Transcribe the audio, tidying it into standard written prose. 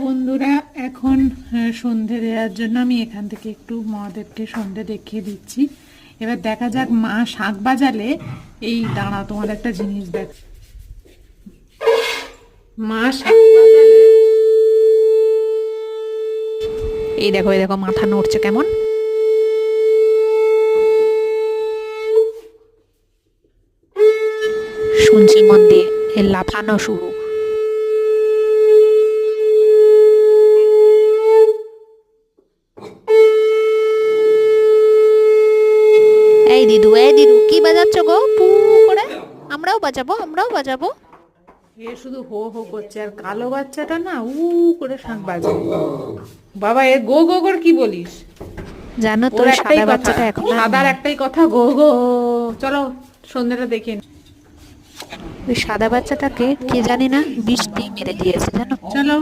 বন্ধুরা এখন সন্ধে দেওয়ার জন্য আমি এখান থেকে একটু মহাদেবকে সন্ধে দেখিয়ে দিচ্ছি। এবার দেখা যাক মা শাক বাজালে, এই দাঁড়া তোমার একটা জিনিস দেখ, মা শাক বাজালে এই দেখো মাথা নড়ছে কেমন। শুনছি মন দিয়ে এর লাফানো শুরু। এই দিদু কি বাজাচ্ছ গো পু করে? আমরাও বাজাবো। এ শুধু হো হো করছে, আর কালো বাচ্চাটা না উ করে শাক বাজে। বাবা এ গো গো করে কি বলিস? জানো তো ওর একটাই সাদা কথা, বাচ্চাটা এখন সাদার একটাই কথা গো গো। চলো সন্ধ্যাটা দেখে নি। ওই সাদা বাচ্চাটাকে কে জানি না বৃষ্টি মেরে দিয়েছে জানো। চলো।